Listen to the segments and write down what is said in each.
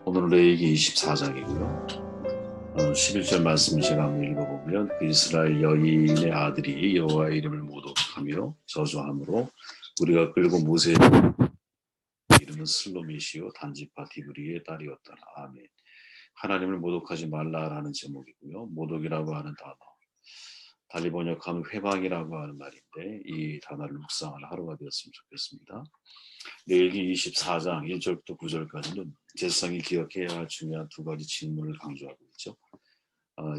오늘은 레위기 24장이고요. 11절 말씀을 제가 한번 읽어보면 그 이스라엘 여인의 아들이 여호와의 이름을 모독하며 저주함으로 우리가 끌고 모세의 이름은 슬로미시요 단지파 디브리의 딸이었더라. 아멘. 하나님을 모독하지 말라라는 제목이고요. 모독이라고 하는 단어, 달리 번역하면 회방이라고 하는 말인데 이 단어를 묵상하는 하루가 되었으면 좋겠습니다. 레위기 24장 1절부터 9절까지는 제사장이 기억해야 할 중요한 두 가지 질문을 강조하고 있죠.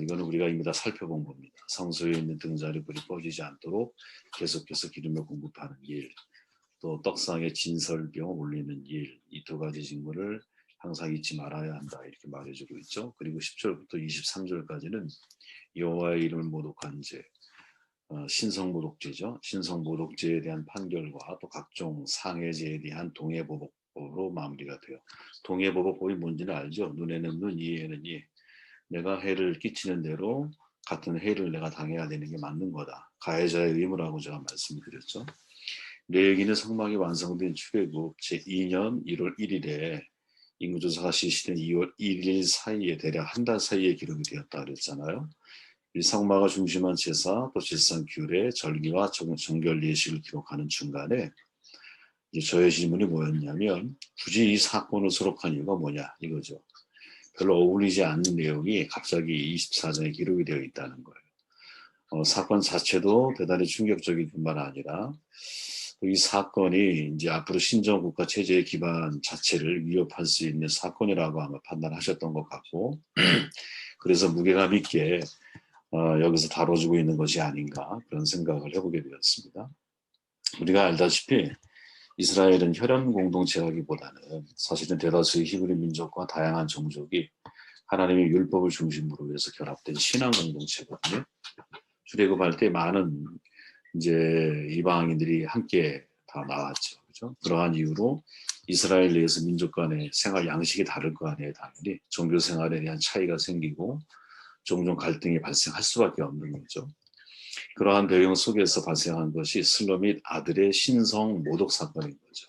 이거는 우리가 이미 다 살펴본 겁니다. 성소에 있는 등자리 불이 꺼지지 않도록 계속해서 기름을 공급하는 일, 또 떡상에 진설병 올리는 일, 이 두 가지 직무를 항상 잊지 말아야 한다 이렇게 말해주고 있죠. 그리고 10절부터 23절까지는 여호와의 이름을 모독한 죄, 신성모독죄죠. 신성모독죄에 대한 판결과 또 각종 상해죄에 대한 동해보복법으로 마무리가 돼요. 동해보복법이 뭔지는 알죠. 눈에는 눈, 이에는 이. 내가 해를 끼치는 대로 같은 해를 내가 당해야 되는 게 맞는 거다. 가해자의 의무라고 제가 말씀드렸죠. 레위기는 성막이 완성된 출애굽 제2년 1월 1일에 인구조사가 실시된 2월 1일 사이에 대략 한 달 사이에 기록이 되었다 그랬잖아요. 이 성막을 중심한 제사, 또 제사상 규례, 절기와 정결 예식을 기록하는 중간에 이제 저의 질문이 뭐였냐면 굳이 이 사건을 수록한 이유가 뭐냐 이거죠. 별로 어울리지 않는 내용이 갑자기 24장에 기록이 되어 있다는 거예요. 사건 자체도 대단히 충격적일 뿐만 아니라 이 사건이 이제 앞으로 신정국가 체제의 기반 자체를 위협할 수 있는 사건이라고 아마 판단하셨던 것 같고 그래서 무게감 있게 여기서 다뤄주고 있는 것이 아닌가 그런 생각을 해보게 되었습니다. 우리가 알다시피 이스라엘은 혈연 공동체라기보다는 사실은 대다수의 히브리 민족과 다양한 종족이 하나님의 율법을 중심으로 해서 결합된 신앙 공동체거든요. 출애굽할 때 많은 이제 이방인들이 함께 다 나왔죠. 그죠? 그러한 이유로 이스라엘 내에서 민족 간의 생활 양식이 다를 거 아니에요. 당연히 종교 생활에 대한 차이가 생기고 종종 갈등이 발생할 수밖에 없는 거죠. 그러한 배경 속에서 발생한 것이 슬로밋 아들의 신성 모독 사건인 거죠.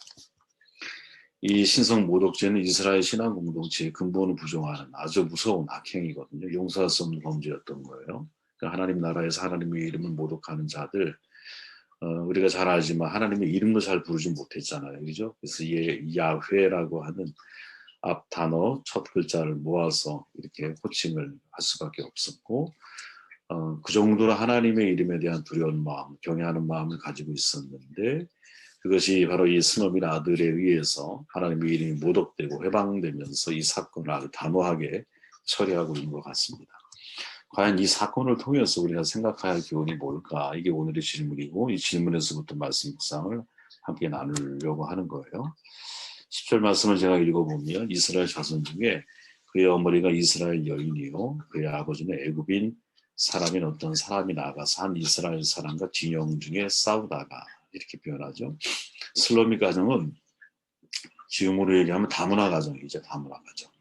이 신성 모독죄는 이스라엘 신앙 공동체의 근본을 부정하는 아주 무서운 악행이거든요. 용서할 수 없는 범죄였던 거예요. 그러니까 하나님 나라에서 하나님의 이름을 모독하는 자들, 우리가 잘 알지만 하나님의 이름도 잘 부르지 못했잖아요. 그죠? 그래서 야훼라고 하는 앞 단어 첫 글자를 모아서 이렇게 호칭을 할 수밖에 없었고 그 정도로 하나님의 이름에 대한 두려운 마음, 경외하는 마음을 가지고 있었는데 그것이 바로 이 스노민 아들에 의해서 하나님의 이름이 모독되고 회방되면서 이 사건을 아주 단호하게 처리하고 있는 것 같습니다. 과연 이 사건을 통해서 우리가 생각해야 할 교훈이 뭘까? 이게 오늘의 질문이고 이 질문에서부터 말씀 묵상을 함께 나누려고 하는 거예요. 10절 말씀을 제가 읽어보면 이스라엘 자손 중에 그의 어머니가 이스라엘 여인이요 그의 아버지는 애굽인 사람인 어떤 사람이 나가서 한 이스라엘 사람과 진영 중에 싸우다가 이렇게 표현하죠. 슬로미 가정은 지금으로 얘기하면 다문화 가정이죠. 다문화 가정.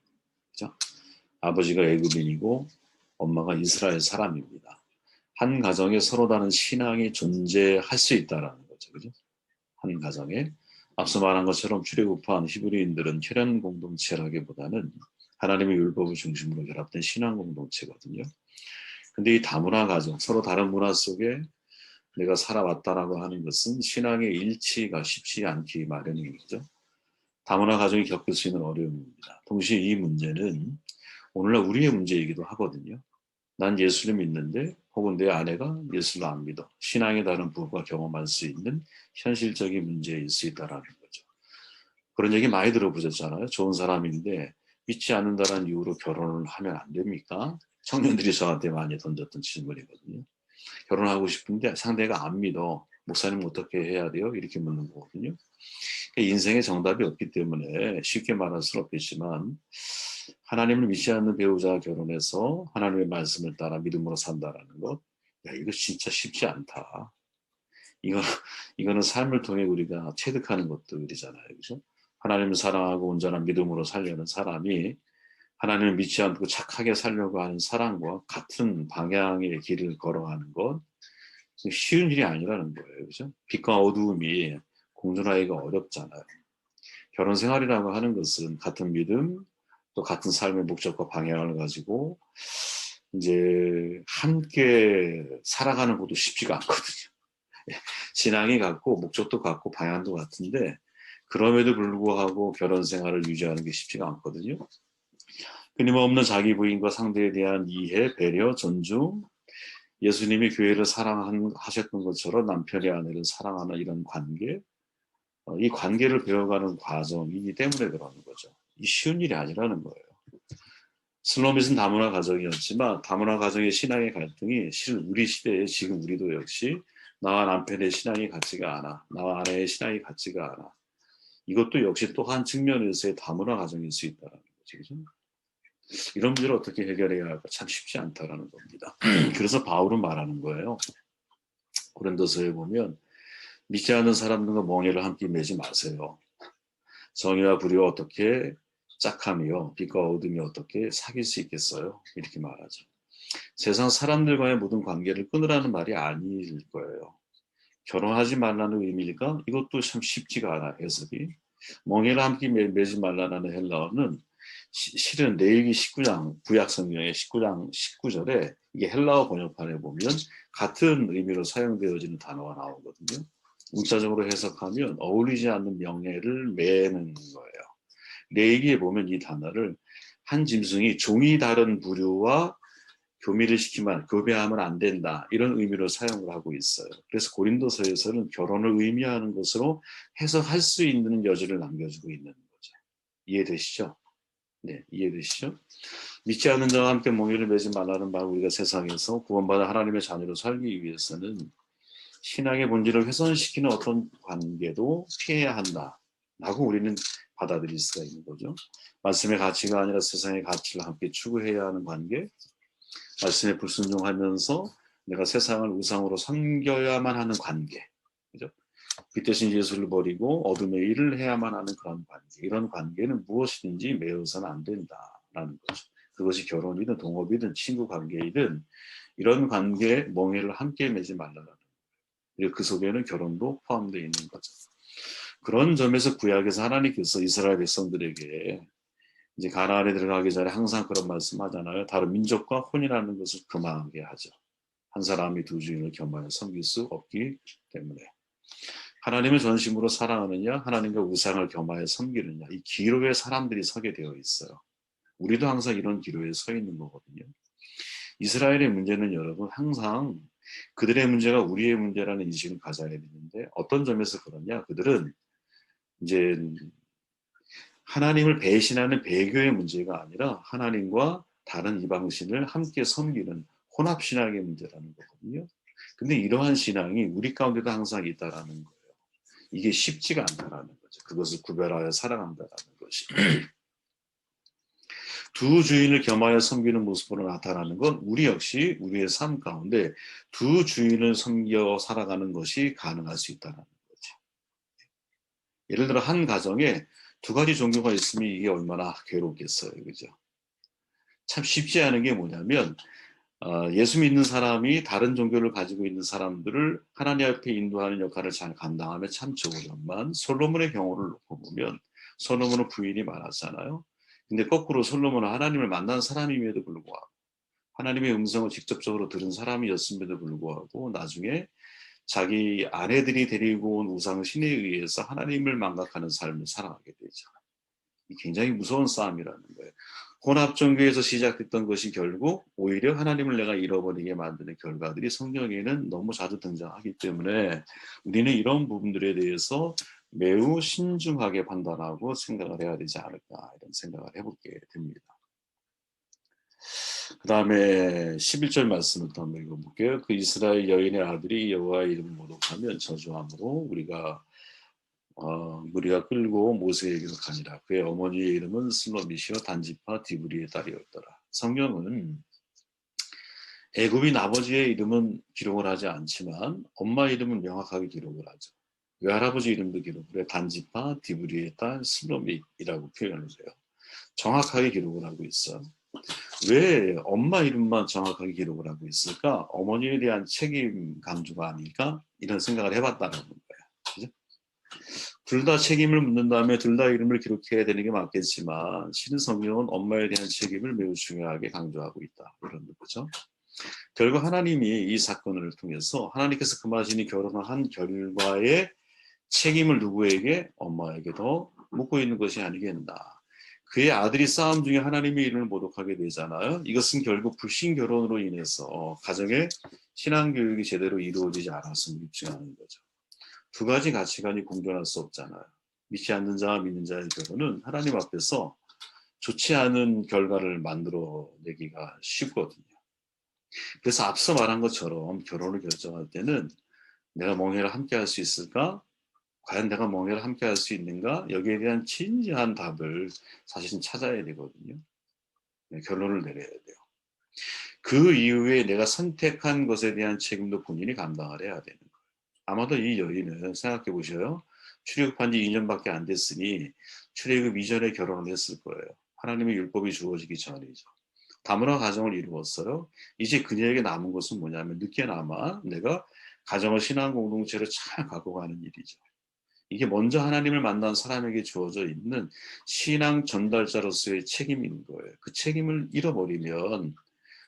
그죠? 아버지가 애굽인이고 엄마가 이스라엘 사람입니다. 한 가정에 서로 다른 신앙이 존재할 수 있다라는 거죠. 그죠? 한 가정에 앞서 말한 것처럼 출애굽한 히브리인들은 혈연 공동체라기보다는 하나님의 율법을 중심으로 결합된 신앙 공동체거든요. 근데 이 다문화 가정, 서로 다른 문화 속에 내가 살아왔다라고 하는 것은 신앙의 일치가 쉽지 않기 마련이죠. 다문화 가정이 겪을 수 있는 어려움입니다. 동시에 이 문제는 오늘날 우리의 문제이기도 하거든요. 난 예수를 믿는데 혹은 내 아내가 예수를 안 믿어. 신앙의 다른 부부가 경험할 수 있는 현실적인 문제일 수 있다라는 거죠. 그런 얘기 많이 들어보셨잖아요. 좋은 사람인데 믿지 않는다는 이유로 결혼을 하면 안 됩니까? 청년들이 저한테 많이 던졌던 질문이거든요. 결혼하고 싶은데 상대가 안 믿어. 목사님 어떻게 해야 돼요? 이렇게 묻는 거거든요. 인생에 정답이 없기 때문에 쉽게 말할 수는 없겠지만 하나님을 믿지 않는 배우자와 결혼해서 하나님의 말씀을 따라 믿음으로 산다라는 것, 야 이거 진짜 쉽지 않다. 이거 이거는 삶을 통해 우리가 체득하는 것들이잖아요, 그렇죠? 하나님을 사랑하고 온전한 믿음으로 살려는 사람이 하나님을 믿지 않고 착하게 살려고 하는 사람과 같은 방향의 길을 걸어가는 것 쉬운 일이 아니라는 거예요, 그렇죠? 빛과 어두움이 공존하기가 어렵잖아요. 결혼 생활이라고 하는 것은 같은 믿음, 또 같은 삶의 목적과 방향을 가지고 이제 함께 살아가는 것도 쉽지가 않거든요. 신앙이 같고 목적도 같고 방향도 같은데 그럼에도 불구하고 결혼 생활을 유지하는 게 쉽지가 않거든요. 끊임없는 자기 부인과 상대에 대한 이해, 배려, 존중, 예수님이 교회를 사랑하셨던 것처럼 남편의 아내를 사랑하는 이런 관계, 이 관계를 배워가는 과정이기 때문에 그러는 거죠. 이 쉬운 일이 아니라는 거예요. 슬로밋은 다문화 가정이었지만 다문화 가정의 신앙의 갈등이 실은 우리 시대에 지금 우리도 역시 나와 남편의 신앙이 같지가 않아. 나와 아내의 신앙이 같지가 않아. 이것도 역시 또 한 측면에서의 다문화 가정일 수 있다는 거죠. 그죠? 이런 문제를 어떻게 해결해야 할까 참 쉽지 않다라는 겁니다. 그래서 바울은 말하는 거예요. 고린도서에 보면 믿지 않는 사람들과 멍에를 함께 매지 마세요. 정의와 불의와 어떻게 짝하며 빛과 어둠이 어떻게 사귈 수 있겠어요? 이렇게 말하죠. 세상 사람들과의 모든 관계를 끊으라는 말이 아닐 거예요. 결혼하지 말라는 의미일까? 이것도 참 쉽지가 않아 해석이. 멍에를 함께 매지 말라는 헬라어는 실은 레위기 19장 구약 성경의 19장 19절에 이게 헬라어 번역판에 보면 같은 의미로 사용되어지는 단어가 나오거든요. 문자적으로 해석하면 어울리지 않는 명예를 매는 거예요. 레위기에 보면 이 단어를 한 짐승이 종이 다른 부류와 교미를 시키면 교배하면 안 된다 이런 의미로 사용을 하고 있어요. 그래서 고린도서에서는 결혼을 의미하는 것으로 해석할 수 있는 여지를 남겨주고 있는 거죠. 이해되시죠? 네, 이해되시죠? 믿지 않는 자와 함께 멍에를 매지 말라는 말, 우리가 세상에서 구원받아 하나님의 자녀로 살기 위해서는 신앙의 본질을 훼손시키는 어떤 관계도 피해야 한다라고 우리는 받아들일 수가 있는 거죠. 말씀의 가치가 아니라 세상의 가치를 함께 추구해야 하는 관계, 말씀에 불순종하면서 내가 세상을 우상으로 섬겨야만 하는 관계, 그죠? 빛 대신 예수를 버리고 어둠의 일을 해야만 하는 그런 관계, 이런 관계는 무엇이든지 매여서는 안 된다라는 거죠. 그것이 결혼이든 동업이든 친구 관계이든 이런 관계에 멍에를 함께 매지 말라는 거예요. 그 속에는 결혼도 포함되어 있는 거죠. 그런 점에서 구약에서 하나님께서 이스라엘 백성들에게 이제 가나안에 들어가기 전에 항상 그런 말씀하잖아요. 다른 민족과 혼인하는 것을 금하게 하죠. 한 사람이 두 주인을 겸하여 섬길 수 없기 때문에. 하나님을 전심으로 사랑하느냐, 하나님과 우상을 겸하여 섬기느냐, 이 기로에 사람들이 서게 되어 있어요. 우리도 항상 이런 기로에 서 있는 거거든요. 이스라엘의 문제는 여러분 항상 그들의 문제가 우리의 문제라는 인식을 가져야 되는데 어떤 점에서 그러냐, 그들은 이제 하나님을 배신하는 배교의 문제가 아니라 하나님과 다른 이방신을 함께 섬기는 혼합신앙의 문제라는 거거든요. 근데 이러한 신앙이 우리 가운데도 항상 있다라는 거예요. 이게 쉽지가 않다라는 거죠. 그것을 구별하여 살아간다라는 것이. 두 주인을 겸하여 섬기는 모습으로 나타나는 건 우리 역시 우리의 삶 가운데 두 주인을 섬겨 살아가는 것이 가능할 수 있다는 거죠. 예를 들어 한 가정에 두 가지 종교가 있으면 이게 얼마나 괴롭겠어요. 그죠? 참 쉽지 않은 게 뭐냐면 예수 믿는 사람이 다른 종교를 가지고 있는 사람들을 하나님 앞에 인도하는 역할을 잘 감당하면 참 좋으련만 솔로몬의 경우를 놓고 보면 솔로몬은 부인이 많았잖아요. 근데 거꾸로 솔로몬은 하나님을 만난 사람임에도 불구하고 하나님의 음성을 직접적으로 들은 사람이었음에도 불구하고 나중에 자기 아내들이 데리고 온 우상신에 의해서 하나님을 망각하는 삶을 살아가게 되죠. 굉장히 무서운 싸움이라는 거예요. 혼합종교에서 시작됐던 것이 결국 오히려 하나님을 내가 잃어버리게 만드는 결과들이 성경에는 너무 자주 등장하기 때문에 우리는 이런 부분들에 대해서 매우 신중하게 판단하고 생각을 해야 되지 않을까 이런 생각을 해보게 됩니다. 그 다음에 11절 말씀을 또 한번 읽어볼게요. 그 이스라엘 여인의 아들이 여호와의 이름을 모독하면 저주함으로 무리가 끌고 모세에게서 가니라. 그의 어머니의 이름은 슬로미시오 단지파 디브리의 딸이었더라. 성경은 애굽인 아버지의 이름은 기록을 하지 않지만 엄마 이름은 명확하게 기록을 하죠. 외할아버지 이름도 기록을 해. 단지파 디브리의 딸 슬로미라고 표현을 해요. 정확하게 기록을 하고 있어. 왜 엄마 이름만 정확하게 기록을 하고 있을까? 어머니에 대한 책임 강조가 아닐까? 이런 생각을 해봤다는 거예요. 그죠? 둘 다 책임을 묻는 다음에 둘 다 이름을 기록해야 되는 게 맞겠지만 실은 성경은 엄마에 대한 책임을 매우 중요하게 강조하고 있다. 이런 거죠. 결국 하나님이 이 사건을 통해서 하나님께서 금하신이 결혼을 한 결과의 책임을 누구에게? 엄마에게 더 묻고 있는 것이 아니겠나. 그의 아들이 싸움 중에 하나님의 이름을 모독하게 되잖아요. 이것은 결국 불신 결혼으로 인해서 가정의 신앙교육이 제대로 이루어지지 않았음을 입증하는 거죠. 두 가지 가치관이 공존할 수 없잖아요. 믿지 않는 자와 믿는 자의 결혼은 하나님 앞에서 좋지 않은 결과를 만들어내기가 쉽거든요. 그래서 앞서 말한 것처럼 결혼을 결정할 때는 내가 멍해를 함께 할 수 있을까? 과연 내가 멍해를 함께 할 수 있는가? 여기에 대한 진지한 답을 사실은 찾아야 되거든요. 결론을 내려야 돼요. 그 이후에 내가 선택한 것에 대한 책임도 본인이 감당을 해야 되는 거예요. 아마도 이 여인은 생각해 보셔요. 출애굽한 지 2년밖에 안 됐으니 출애굽 이전에 결혼을 했을 거예요. 하나님의 율법이 주어지기 전이죠. 다문화 가정을 이루었어요. 이제 그녀에게 남은 것은 뭐냐면 늦게나마 내가 가정을 신앙 공동체를 잘 갖고 가는 일이죠. 이게 먼저 하나님을 만난 사람에게 주어져 있는 신앙 전달자로서의 책임인 거예요. 그 책임을 잃어버리면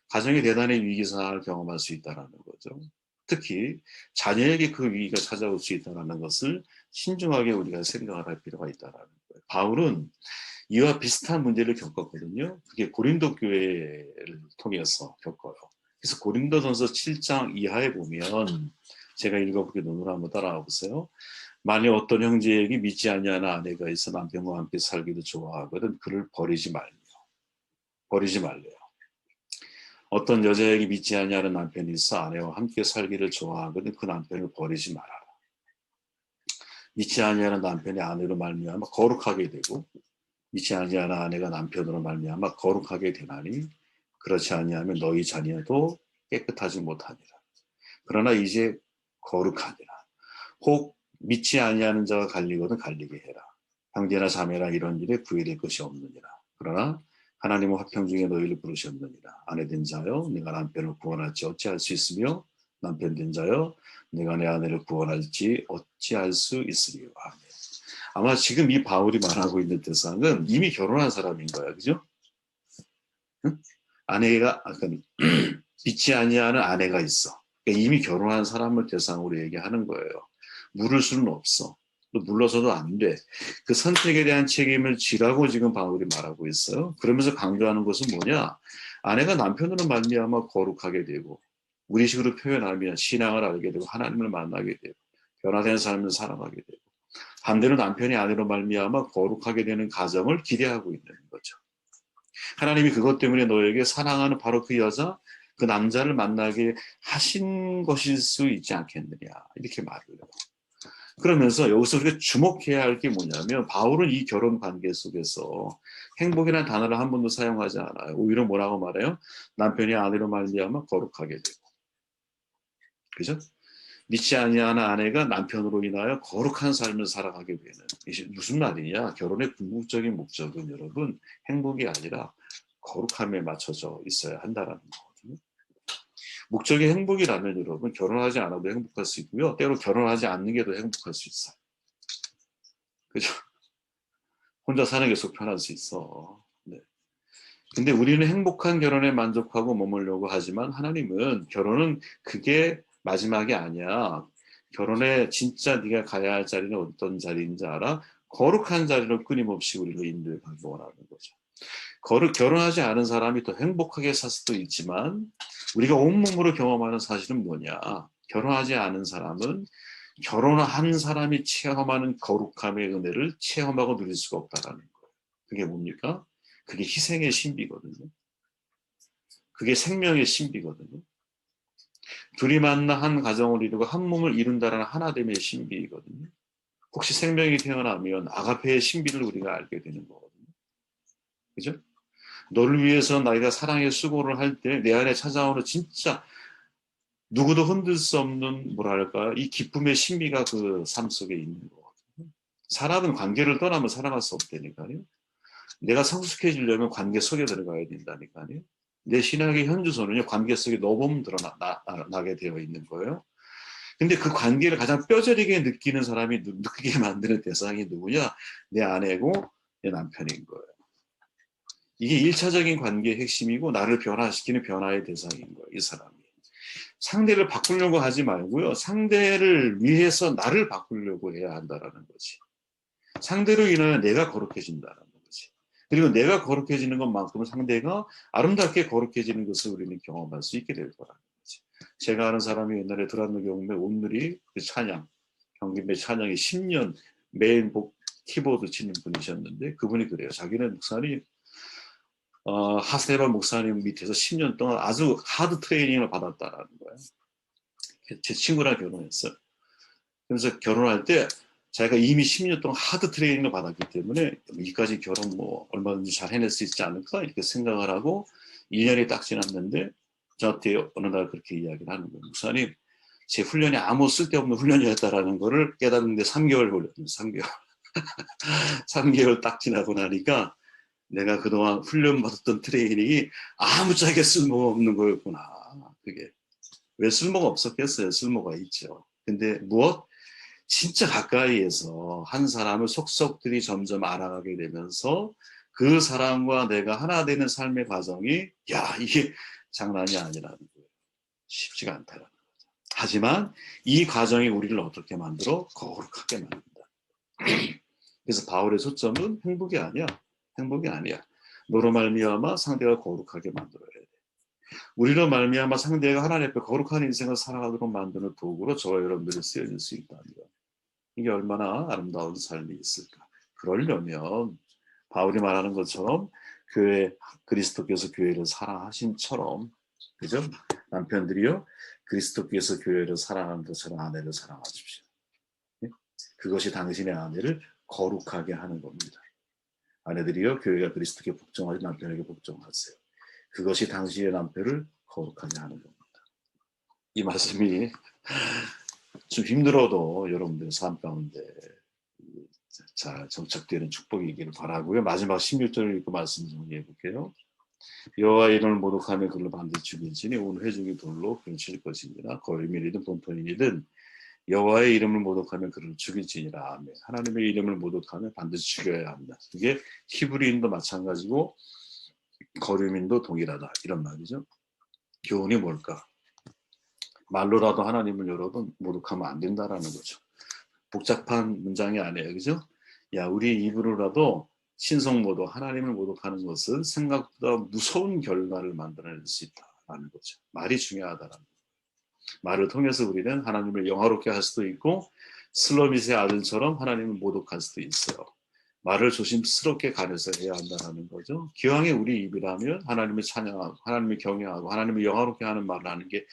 가정이 대단히 위기상황을 경험할 수 있다는 거죠. 특히 자녀에게 그 위기가 찾아올 수 있다는 것을 신중하게 우리가 생각을 할 필요가 있다는 거예요. 바울은 이와 비슷한 문제를 겪었거든요. 그게 고린도 교회를 통해서 겪어요. 그래서 고린도전서 7장 이하에 보면 제가 읽어보게 논을 한번 따라와 보세요. 만일 어떤 형제에게 믿지 아니하는 아내가 있어 남편과 함께 살기도 좋아하거든 그를 버리지 말래요. 어떤 여자에게 믿지 아니하는 남편이 있어 아내와 함께 살기를 좋아하거든 그 남편을 버리지 말아라. 믿지 아니하는 남편이 아내로 말미암아 거룩하게 되고 믿지 아니하는 아내가 남편으로 말미암아 거룩하게 되나니 그렇지 아니하면 너희 자녀도 깨끗하지 못하니라. 그러나 이제 거룩하니라. 혹 믿지 아니하는 자가 갈리거든 갈리게 해라. 형제나 자매나 이런 일에 구애될 것이 없느니라. 그러나 하나님은 화평 중에 너희를 부르셨느니라. 아내 된 자여 내가 남편을 구원할지 어찌할 수 있으며 남편 된 자여 내가 내 아내를 구원할지 어찌할 수 있으리요. 아멘. 아마 지금 이 바울이 말하고 있는 대상은 이미 결혼한 사람인 거야. 그죠? 응? 아내가 믿지 아니하는 아내가 있어. 그러니까 이미 결혼한 사람을 대상으로 얘기하는 거예요. 물을 수는 없어. 또 물러서도 안 돼. 그 선택에 대한 책임을 지라고 지금 바울이 말하고 있어요. 그러면서 강조하는 것은 뭐냐? 아내가 남편으로 말미암아 거룩하게 되고 우리식으로 표현하면 신앙을 알게 되고 하나님을 만나게 되고 변화된 삶을 살아가게 되고 반대로 남편이 아내로 말미암아 거룩하게 되는 가정을 기대하고 있는 거죠. 하나님이 그것 때문에 너에게 사랑하는 바로 그 여자, 그 남자를 만나게 하신 것일 수 있지 않겠느냐 이렇게 말을 해요. 그러면서 여기서 우리가 주목해야 할 게 뭐냐면 바울은 이 결혼 관계 속에서 행복이라는 단어를 한 번도 사용하지 않아요. 오히려 뭐라고 말해요? 남편이 아내로 말미암아 거룩하게 되고, 그죠? 믿지 아니하는 아내가 남편으로 인하여 거룩한 삶을 살아가게 되는. 이게 무슨 말이냐? 결혼의 궁극적인 목적은 여러분 행복이 아니라 거룩함에 맞춰져 있어야 한다라는 거거든요. 목적이 행복이라면 여러분 결혼하지 않아도 행복할 수 있고요. 때로 결혼하지 않는 게 더 행복할 수 있어요. 그죠? 혼자 사는 게 속 편할 수 있어. 네. 근데 우리는 행복한 결혼에 만족하고 머물려고 하지만 하나님은 결혼은 그게 마지막이 아니야. 결혼에 진짜 네가 가야 할 자리는 어떤 자리인지 알아? 거룩한 자리로 끊임없이 우리를 인도해 가기 원하는 거죠. 결혼하지 않은 사람이 더 행복하게 살 수도 있지만 우리가 온몸으로 경험하는 사실은 뭐냐? 결혼하지 않은 사람은 결혼한 사람이 체험하는 거룩함의 은혜를 체험하고 누릴 수가 없다라는 거예요. 그게 뭡니까? 그게 희생의 신비거든요. 그게 생명의 신비거든요. 둘이 만나 한 가정을 이루고 한 몸을 이룬다라는 하나됨의 신비이거든요. 혹시 생명이 태어나면 아가페의 신비를 우리가 알게 되는 거거든요. 그죠? 너를 위해서 나이가 사랑의 수고를 할 때 내 안에 찾아오는 진짜 누구도 흔들 수 없는 뭐랄까 이 기쁨의 신비가 그 삶 속에 있는 거거든요. 사람은 관계를 떠나면 살아갈 수 없다니까요. 내가 성숙해지려면 관계 속에 들어가야 된다니까요. 내 신학의 현주소는요 관계 속에 너무 드러나게 되어 있는 거예요. 근데 그 관계를 가장 뼈저리게 느끼는 사람이, 느끼게 만드는 대상이 누구냐? 내 아내고 내 남편인 거예요. 이게 1차적인 관계의 핵심이고 나를 변화시키는 변화의 대상인 거예요. 이 사람이. 상대를 바꾸려고 하지 말고요. 상대를 위해서 나를 바꾸려고 해야 한다는 거지. 상대로 인하여 내가 거룩해진다는 거지. 그리고 내가 거룩해지는 것만큼은 상대가 아름답게 거룩해지는 것을 우리는 경험할 수 있게 될 거라는 거지. 제가 아는 사람이 옛날에 드라노 경매 온누리 그 찬양, 경기매 찬양이 10년 메인복 키보드 치는 분이셨는데 그분이 그래요. 자기는 목사님 하세바 목사님 밑에서 10년 동안 아주 하드 트레이닝을 받았다라는 거예요. 제 친구랑 결혼했어요. 그래서 결혼할 때 자기가 이미 10년 동안 하드 트레이닝을 받았기 때문에 이까지 결혼 뭐 얼마든지 잘 해낼 수 있지 않을까 이렇게 생각을 하고 2년이 딱 지났는데 저한테 어느 날 그렇게 이야기를 하는 거예요. 목사님, 제 훈련이 아무 쓸데없는 훈련이었다라는 거를 깨닫는데 3개월 걸렸어요. 3개월. 3개월 딱 지나고 나니까 내가 그동안 훈련받았던 트레이닝이 아무짝에 쓸모가 없는 거였구나. 그게 왜 쓸모가 없었겠어요? 쓸모가 있죠. 근데 무엇? 진짜 가까이에서 한 사람을 속속들이 점점 알아가게 되면서 그 사람과 내가 하나 되는 삶의 과정이 이게 장난이 아니라는 거예요. 쉽지가 않다라는 거죠. 하지만 이 과정이 우리를 어떻게 만들어? 거룩하게 만든다. 그래서 바울의 초점은 행복이 아니야. 행복이 아니야. 너로 말미암아 상대가 거룩하게 만들어야 돼. 우리로 말미암아 상대가 하나님 앞에 거룩한 인생을 살아가도록 만드는 도구로 저와 여러분들이 쓰여질 수 있다는 거예요. 이게 얼마나 아름다운 삶이 있을까. 그러려면 바울이 말하는 것처럼 그리스도께서 교회를 사랑하신처럼, 그죠? 남편들이요, 그리스도께서 교회를 사랑하는 것처럼 아내를 사랑하십시오. 그것이 당신의 아내를 거룩하게 하는 겁니다. 아내들이요, 교회가 그리스도께 복종하지 남편에게 복종하세요. 그것이 당신의 남편을 거룩하게 하는 겁니다. 이 말씀이 좀 힘들어도 여러분들의 삶 가운데 잘 정착되는 축복이기를 바라고요. 마지막 16절을 읽고 말씀 정리해 볼게요. 여호와의 이름을 모독하면 그를 반드시 죽일지니 온 회중이 돌로 그를 칠 것이니라. 거류민이든 본토인이든 여호와의 이름을 모독하면 그를 죽일지니라. 아멘. 하나님의 이름을 모독하면 반드시 죽여야 합니다. 그게 히브리인도 마찬가지고 거류민도 동일하다. 이런 말이죠. 교훈이 뭘까? 말로라도 하나님을 여러분 모독하면 안 된다라는 거죠. 복잡한 문장이 아니에요. 그죠? 우리 입으로라도 신성 모독, 하나님을 모독하는 것은 생각보다 무서운 결과를 만들어낼 수 있다라는 거죠. 말이 중요하다라는 거죠. 말을 통해서 우리는 하나님을 영화롭게 할 수도 있고 슬로밋의 아들처럼 하나님을 모독할 수도 있어요. 말을 조심스럽게 가려서 해야 한다는 거죠. 기왕에 우리 입이라면 하나님을 찬양하고 하나님을 경외하고 하나님을 영화롭게 하는 말을 하는 게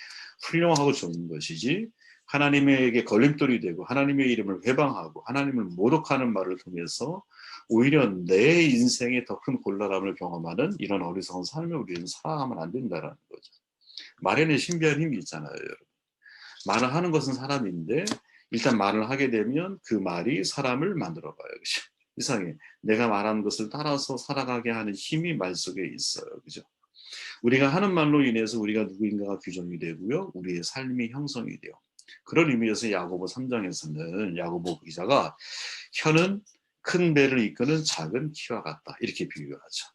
훌륭하고 좋은 것이지, 하나님에게 걸림돌이 되고 하나님의 이름을 회방하고 하나님을 모독하는 말을 통해서 오히려 내 인생에 더 큰 곤란함을 경험하는 이런 어리석은 삶을 우리는 살아가면 안 된다는 거죠. 말에는 신비한 힘이 있잖아요, 여러분. 말을 하는 것은 사람인데 일단 말을 하게 되면 그 말이 사람을 만들어봐요. 그죠? 이상해. 내가 말하는 것을 따라서 살아가게 하는 힘이 말 속에 있어요. 그죠? 우리가 하는 말로 인해서 우리가 누구인가가 규정이 되고요. 우리의 삶이 형성이 돼요. 그런 의미에서 야고보 3장에서는 야고보 기자가 혀는 큰 배를 이끄는 작은 키와 같다. 이렇게 비유하죠.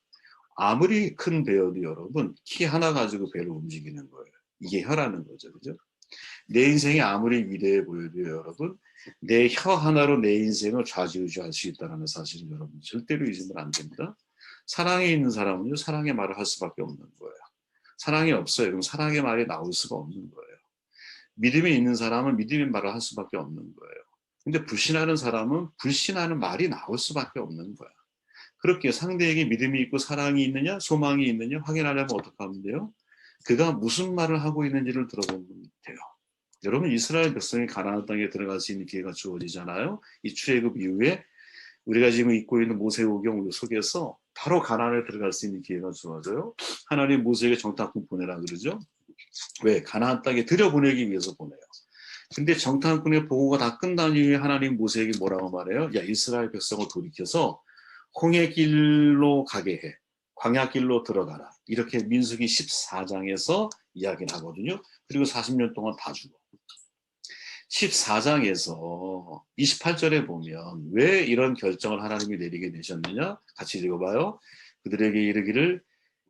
아무리 큰 배여도 여러분 키 하나 가지고 배를 움직이는 거예요. 이게 혀라는 거죠. 그죠? 내 인생이 아무리 위대해 보여도 여러분 내 혀 하나로 내 인생을 좌지우지할 수 있다는 사실을 여러분 절대로 잊으면 안 됩니다. 사랑에 있는 사람은요 사랑의 말을 할 수밖에 없는 거예요. 사랑이 없어요. 그럼 사랑의 말이 나올 수가 없는 거예요. 믿음이 있는 사람은 믿음의 말을 할 수밖에 없는 거예요. 근데 불신하는 사람은 불신하는 말이 나올 수밖에 없는 거야. 그렇게 상대에게 믿음이 있고 사랑이 있느냐 소망이 있느냐 확인하려면 어떻게 하면 돼요? 그가 무슨 말을 하고 있는지를 들어보면 돼요. 여러분 이스라엘 백성이 가나안 땅에 들어갈 수 있는 기회가 주어지잖아요. 이 출애굽 이후에 우리가 지금 읽고 있는 모세오경 속에서 바로 가나안에 들어갈 수 있는 기회가 주어져요. 하나님 모세에게 정탐꾼 보내라 그러죠. 왜? 가나안 땅에 들여보내기 위해서 보내요. 근데 정탐꾼의 보고가 다 끝난 이후에 하나님 모세에게 뭐라고 말해요? 이스라엘 백성을 돌이켜서 홍해 길로 가게 해. 광야 길로 들어가라. 이렇게 민수기 14장에서 이야기를 하거든요. 그리고 40년 동안 다 죽어. 14장에서 28절에 보면 왜 이런 결정을 하나님이 내리게 되셨느냐? 같이 읽어봐요. 그들에게 이르기를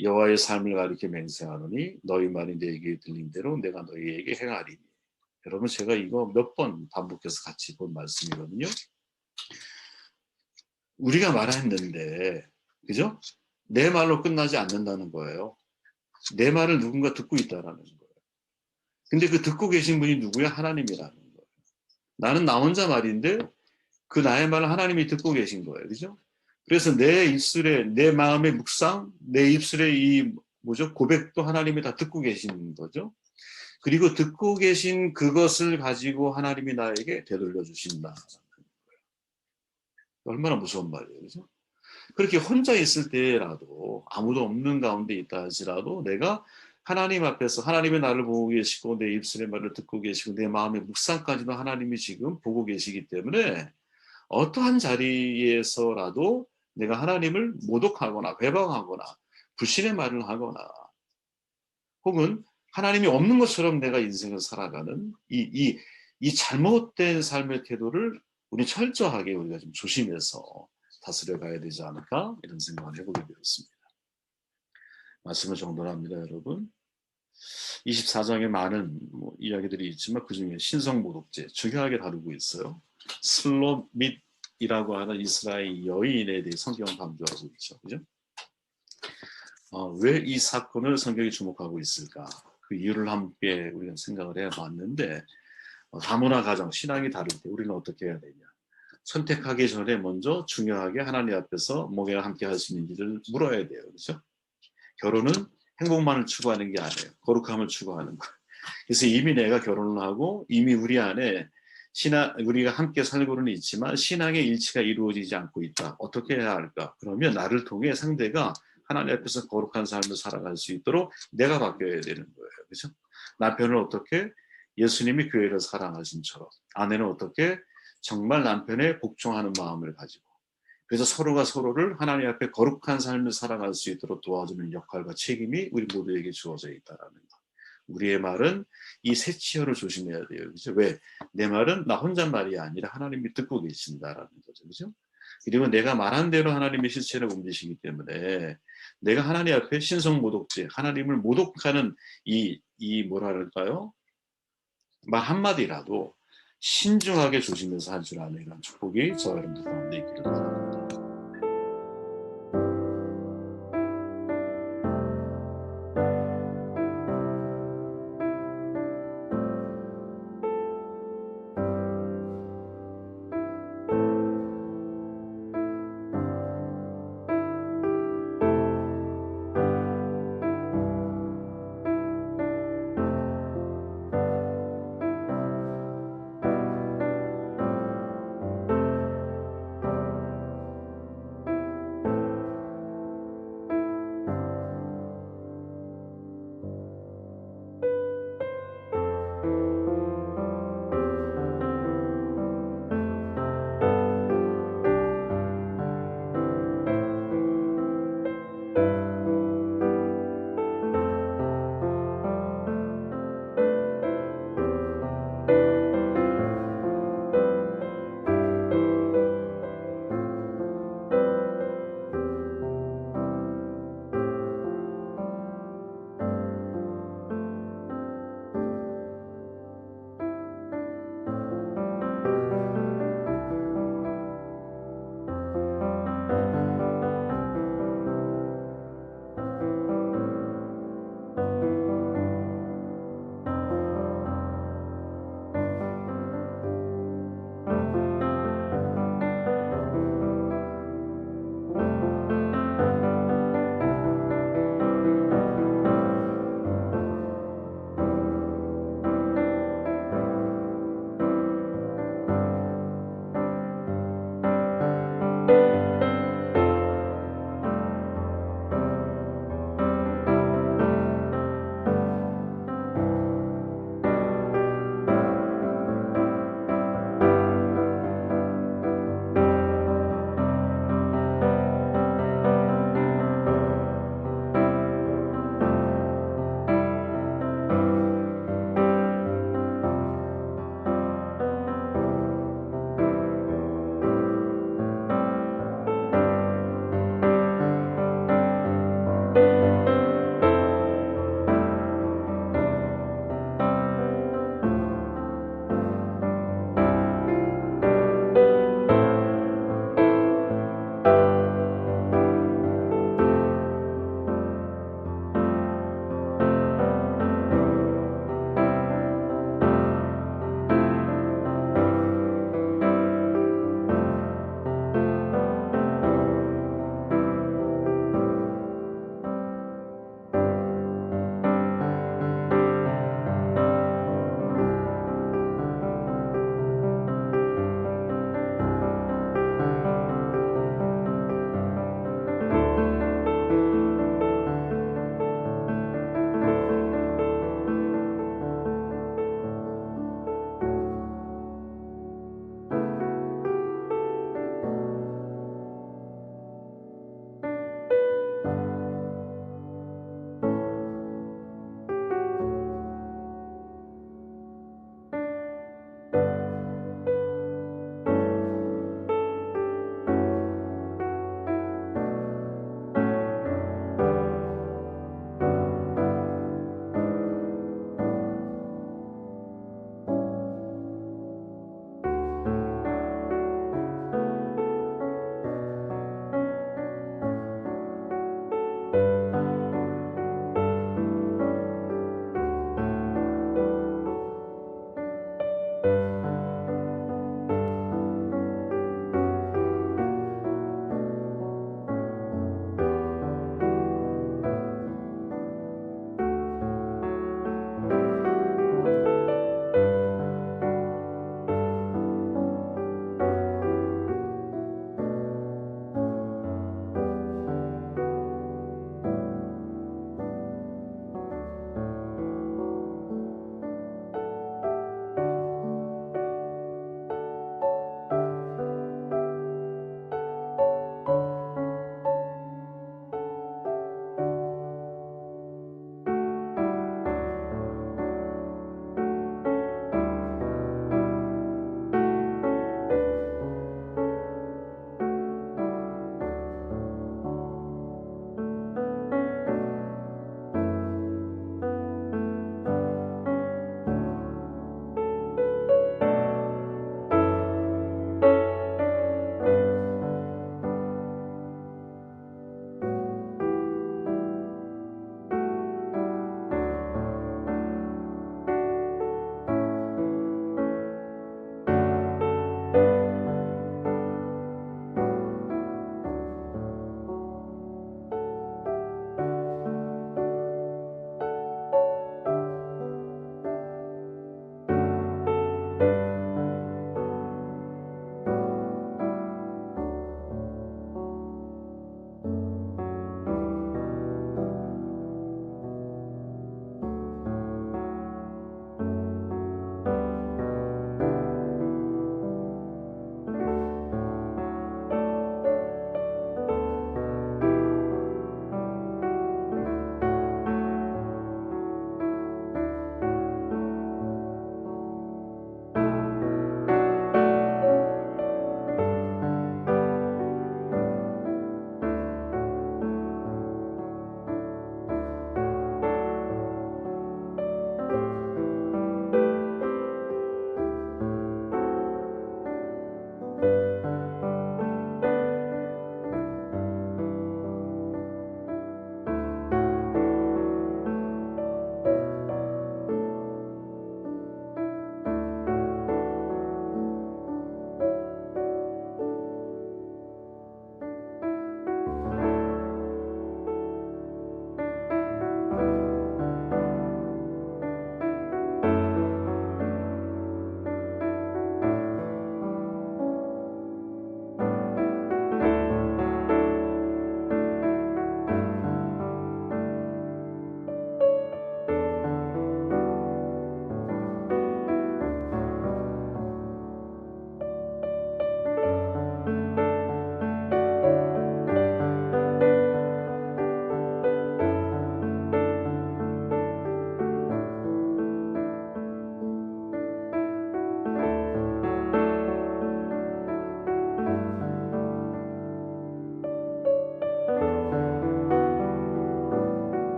여호와의 삶을 가리켜 맹세하노니 너희 말이 내게 들린 대로 내가 너희에게 행하리니. 여러분 제가 이거 몇 번 반복해서 같이 본 말씀이거든요. 우리가 말했는데 그죠? 내 말로 끝나지 않는다는 거예요. 내 말을 누군가 듣고 있다라는 거예요. 근데 그 듣고 계신 분이 누구야? 하나님이라는 거예요. 나는 나 혼자 말인데 그 나의 말을 하나님이 듣고 계신 거예요. 그죠? 그래서 내 입술에 내 마음의 묵상, 내 입술에 이 뭐죠? 고백도 하나님이 다 듣고 계신 거죠. 그리고 듣고 계신 그것을 가지고 하나님이 나에게 되돌려 주신다. 얼마나 무서운 말이에요. 그죠? 그렇게 혼자 있을 때라도 아무도 없는 가운데 있다 할지라도 내가 하나님 앞에서 하나님의 나를 보고 계시고 내 입술의 말을 듣고 계시고 내 마음의 묵상까지도 하나님이 지금 보고 계시기 때문에 어떠한 자리에서라도 내가 하나님을 모독하거나 회방하거나 불신의 말을 하거나 혹은 하나님이 없는 것처럼 내가 인생을 살아가는 이 잘못된 삶의 태도를 우리 철저하게 우리가 좀 조심해서 다스려 가야 되지 않을까 이런 생각을 해보게 되었습니다. 말씀을 정돈합니다, 여러분. 24장에 많은 이야기들이 있지만 그 중에 신성모독죄 중요하게 다루고 있어요. 슬로밋이라고 하는 이스라엘 여인에 대해 성경은 강조하고 있죠. 그죠? 왜 이 사건을 성경이 주목하고 있을까? 그 이유를 함께 우리가 생각을 해봤는데 다문화 가정, 신앙이 다를 때 우리는 어떻게 해야 되냐? 선택하기 전에 먼저 중요하게 하나님 앞에서 뭐가 함께 할 수 있는지를 물어야 돼요. 그렇죠? 결혼은 행복만을 추구하는 게 아니에요. 거룩함을 추구하는 거예요. 그래서 이미 내가 결혼을 하고 이미 우리 안에 우리가 함께 살고는 있지만 신앙의 일치가 이루어지지 않고 있다. 어떻게 해야 할까? 그러면 나를 통해 상대가 하나님 앞에서 거룩한 삶을 살아갈 수 있도록 내가 바뀌어야 되는 거예요. 그렇죠? 남편을 어떻게 예수님이 교회를 사랑하신처럼 아내는 어떻게 정말 남편의 복종하는 마음을 가지고 그래서 서로가 서로를 하나님 앞에 거룩한 삶을 살아갈 수 있도록 도와주는 역할과 책임이 우리 모두에게 주어져 있다라는 것. 우리의 말은 이 세치어를 조심해야 돼요. 그죠? 왜? 내 말은 나 혼자 말이 아니라 하나님이 듣고 계신다라는 거죠. 그죠? 그리고 내가 말한 대로 하나님의 실체를 옮기시기 때문에 내가 하나님 앞에 신성모독죄, 하나님을 모독하는 이 뭐랄까요? 말 한마디라도 신중하게 조심해서 할 줄 아는 이런 축복이 저와 여러분들 가운데 있기를 바랍니다.